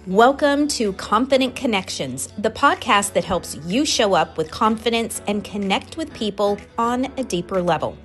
Welcome to Confident Connections, the podcast that helps you show up with confidence and connect with people on a deeper level.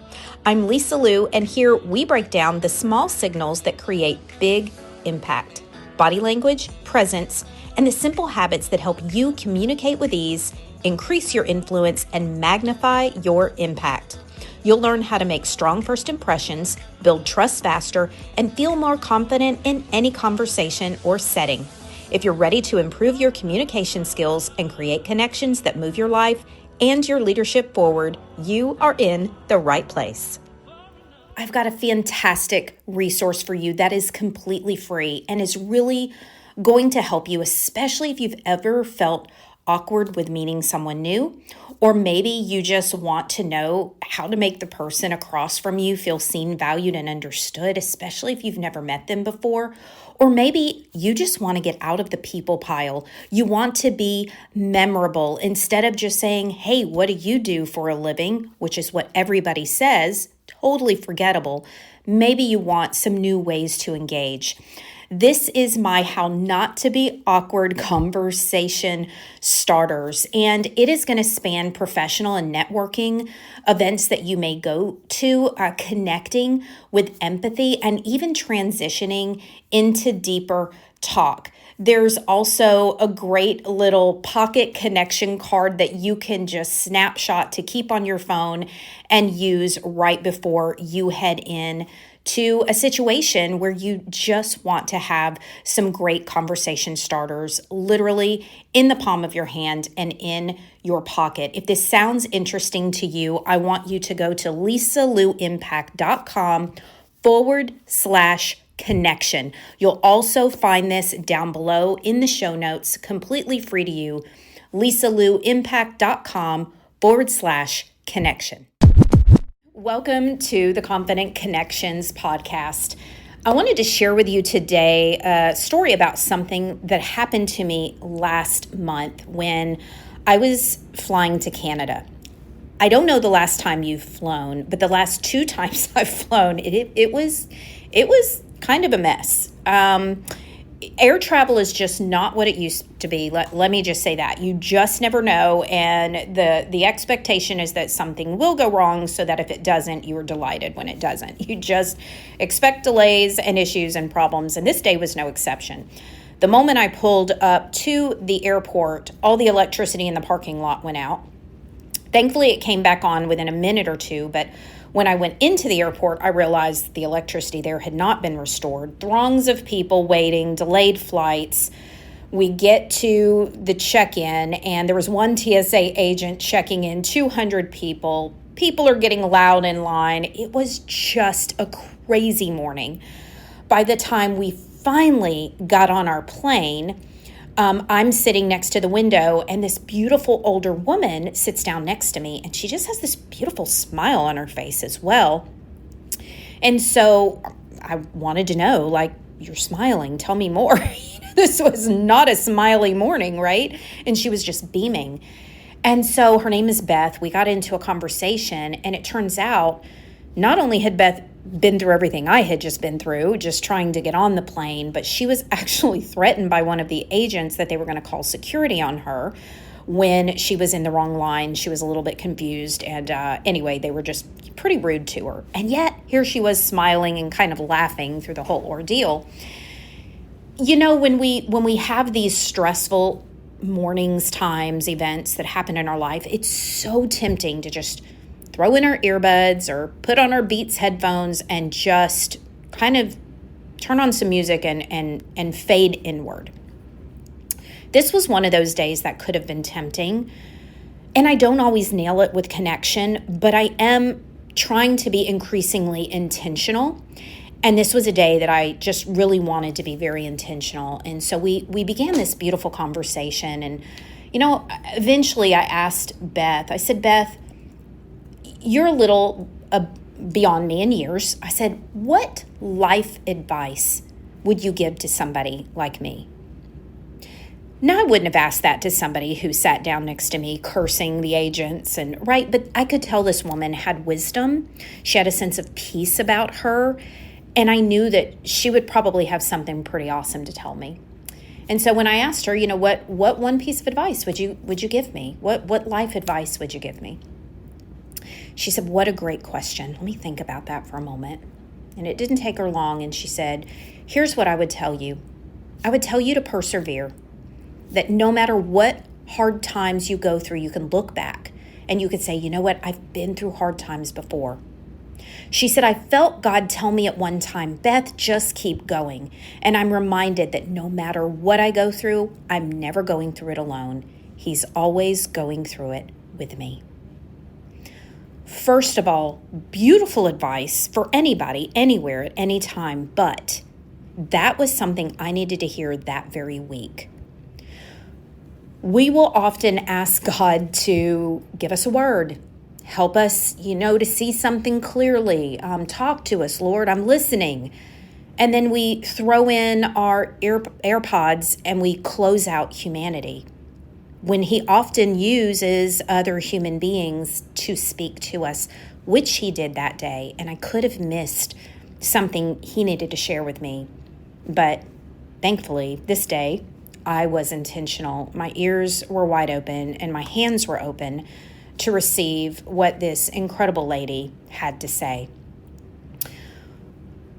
I'm Lisa Liu, and here we break down the small signals that create big impact, body language, presence, and the simple habits that help you communicate with ease, increase your influence, and magnify your impact. You'll learn how to make strong first impressions, build trust faster, and feel more confident in any conversation or setting. If you're ready to improve your communication skills and create connections that move your life and your leadership forward, you are in the right place. I've got a fantastic resource for you that is completely free and is really going to help you, especially if you've ever felt awkward with meeting someone new, or maybe you just want to know how to make the person across from you feel seen, valued, and understood, especially if you've never met them before. Or maybe you just want to get out of the people pile. You want to be memorable instead of just saying, hey, what do you do for a living? Which is what everybody says, totally forgettable. Maybe you want some new ways to engage. This is my How Not to Be Awkward conversation starters, and it is going to span professional and networking events that you may go to, connecting with empathy, and even transitioning into deeper talk. There's also a great little pocket connection card that you can just snapshot to keep on your phone and use right before you head in to a situation where you just want to have some great conversation starters, literally in the palm of your hand and in your pocket. If this sounds interesting to you, I want you to go to lisaluimpact.com/connection. You'll also find this down below in the show notes, completely free to you, lisaluimpact.com/connection. Welcome to the Confident Connections podcast. I wanted to share with you today a story about something that happened to me last month when I was flying to Canada. I don't know the last time you've flown, but the last two times I've flown, it was kind of a mess. Air travel is just not what it used to be. Let me just say that. You just never know, and the expectation is that something will go wrong so that if it doesn't, you are delighted when it doesn't. You just expect delays and issues and problems, and this day was no exception. The moment I pulled up to the airport, all the electricity in the parking lot went out. Thankfully, it came back on within a minute or two, but when I went into the airport, I realized the electricity there had not been restored. Throngs of people waiting, delayed flights. We get to the check-in, and there was one TSA agent checking in 200 people. People are getting loud in line. It was just a crazy morning. By the time we finally got on our plane, I'm sitting next to the window, and this beautiful older woman sits down next to me, and she just has this beautiful smile on her face as well. And so I wanted to know, you're smiling, tell me more. This was not a smiley morning, right? And she was just beaming. And so her name is Beth. We got into a conversation, and it turns out not only had Beth been through everything I had just been through, just trying to get on the plane, but she was actually threatened by one of the agents that they were going to call security on her when she was in the wrong line. She was a little bit confused, and anyway, they were just pretty rude to her. And yet, here she was smiling and kind of laughing through the whole ordeal. You know, when we have these stressful mornings, times, events that happen in our life, it's so tempting to just throw in our earbuds or put on our Beats headphones and just kind of turn on some music and fade inward. This was one of those days that could have been tempting. And I don't always nail it with connection, but I am trying to be increasingly intentional. And this was a day that I just really wanted to be very intentional. And so we began this beautiful conversation. And, eventually I asked Beth, I said, Beth, you're a little beyond me in years. I said, what life advice would you give to somebody like me? Now, I wouldn't have asked that to somebody who sat down next to me cursing the agents, right? But I could tell this woman had wisdom. She had a sense of peace about her. And I knew that she would probably have something pretty awesome to tell me. And so when I asked her, what one piece of advice would you give me? What life advice would you give me? She said, "What a great question. Let me think about that for a moment." And it didn't take her long. And she said, "Here's what I would tell you. I would tell you to persevere, that no matter what hard times you go through, you can look back and you could say, you know what, I've been through hard times before." She said, "I felt God tell me at one time, Beth, just keep going. And I'm reminded that no matter what I go through, I'm never going through it alone. He's always going through it with me." First of all, beautiful advice for anybody, anywhere, at any time, but that was something I needed to hear that very week. We will often ask God to give us a word, help us, to see something clearly. Talk to us, Lord, I'm listening. And then we throw in our AirPods and we close out humanity, when he often uses other human beings to speak to us, which he did that day. And I could have missed something he needed to share with me. But thankfully, this day, I was intentional. My ears were wide open and my hands were open to receive what this incredible lady had to say.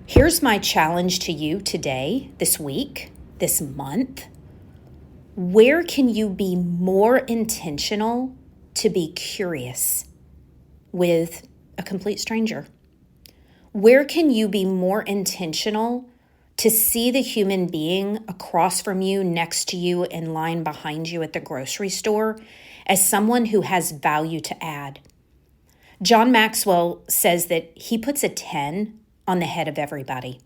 Here's my challenge to you today, this week, this month. Where can you be more intentional to be curious with a complete stranger? Where can you be more intentional to see the human being across from you, next to you, in line behind you at the grocery store as someone who has value to add? John Maxwell says that he puts a 10 on the head of everybody.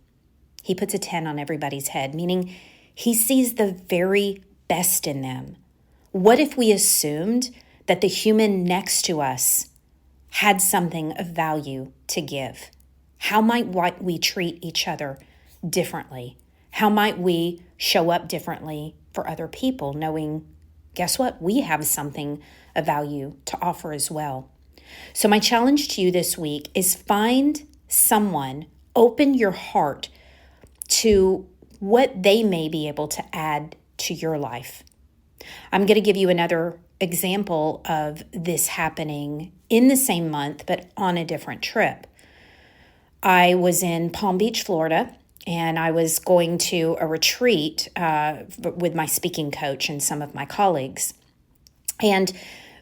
He puts a 10 on everybody's head, meaning he sees the very best in them. What if we assumed that the human next to us had something of value to give? How might we treat each other differently? How might we show up differently for other people, knowing, guess what? We have something of value to offer as well. So my challenge to you this week is find someone, open your heart to what they may be able to add to your life. I'm going to give you another example of this happening in the same month, but on a different trip. I was in Palm Beach, Florida, and I was going to a retreat with my speaking coach and some of my colleagues. And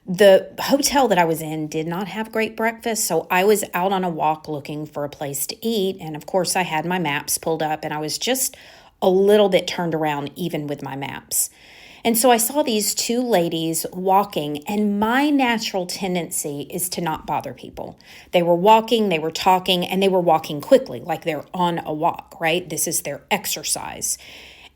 the hotel that I was in did not have great breakfast, so I was out on a walk looking for a place to eat. And of course, I had my maps pulled up, and I was just a little bit turned around even with my maps. And so I saw these two ladies walking, and my natural tendency is to not bother people. They were walking, they were talking, and they were walking quickly, like they're on a walk, right? This is their exercise.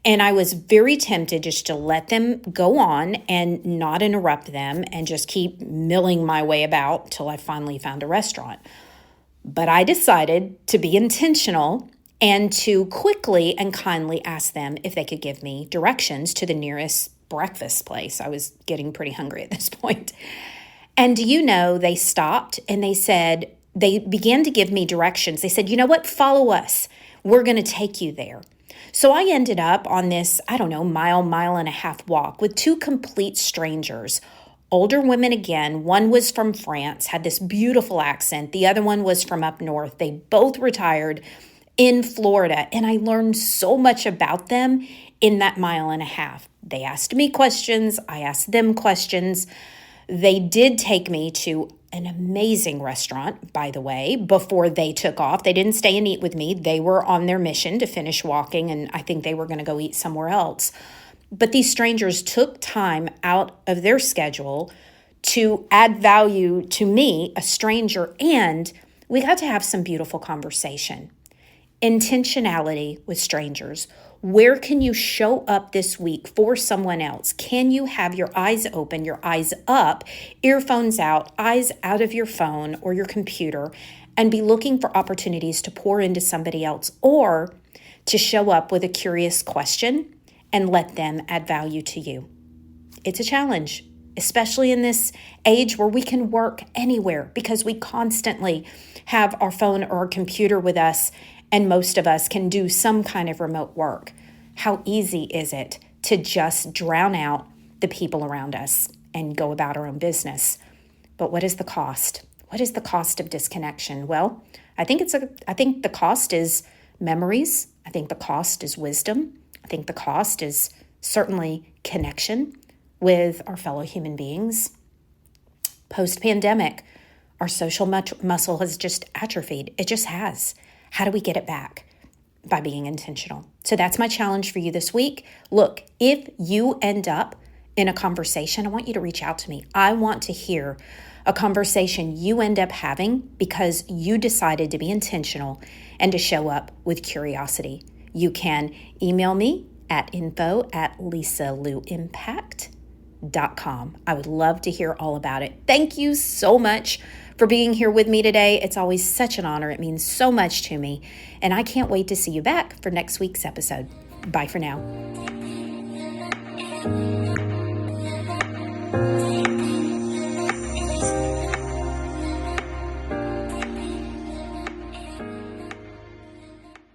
And I was very tempted just to let them go on and not interrupt them and just keep milling my way about till I finally found a restaurant. But I decided to be intentional and to quickly and kindly ask them if they could give me directions to the nearest breakfast place. I was getting pretty hungry at this point. And do you know, they stopped and they began to give me directions. They said, you know what, follow us. We're going to take you there. So I ended up on this, mile and a half walk with two complete strangers, older women again. One was from France, had this beautiful accent. The other one was from up north. They both retired in Florida, and I learned so much about them in that mile and a half. They asked me questions. I asked them questions. They did take me to an amazing restaurant, by the way, before they took off. They didn't stay and eat with me. They were on their mission to finish walking, and I think they were going to go eat somewhere else. But these strangers took time out of their schedule to add value to me, a stranger, and we got to have some beautiful conversation. Intentionality with strangers. Where can you show up this week for someone else? Can you have your eyes open, your eyes up, earphones out, eyes out of your phone or your computer, and be looking for opportunities to pour into somebody else, or to show up with a curious question and let them add value to you? It's a challenge, especially in this age where we can work anywhere because we constantly have our phone or our computer with us, and most of us can do some kind of remote work. How easy is it to just drown out the people around us and go about our own business. But what is the cost? What is the cost of disconnection? Well, I think the cost is memories. I think the cost is wisdom. I think the cost is certainly connection with our fellow human beings. Post-pandemic, our social muscle has just atrophied. It just has. How do we get it back? By being intentional. So that's my challenge for you this week. Look, if you end up in a conversation, I want you to reach out to me. I want to hear a conversation you end up having because you decided to be intentional and to show up with curiosity. You can email me at info@lisaluimpact.com. I would love to hear all about it. Thank you so much for being here with me today. It's always such an honor. It means so much to me. And I can't wait to see you back for next week's episode. Bye for now.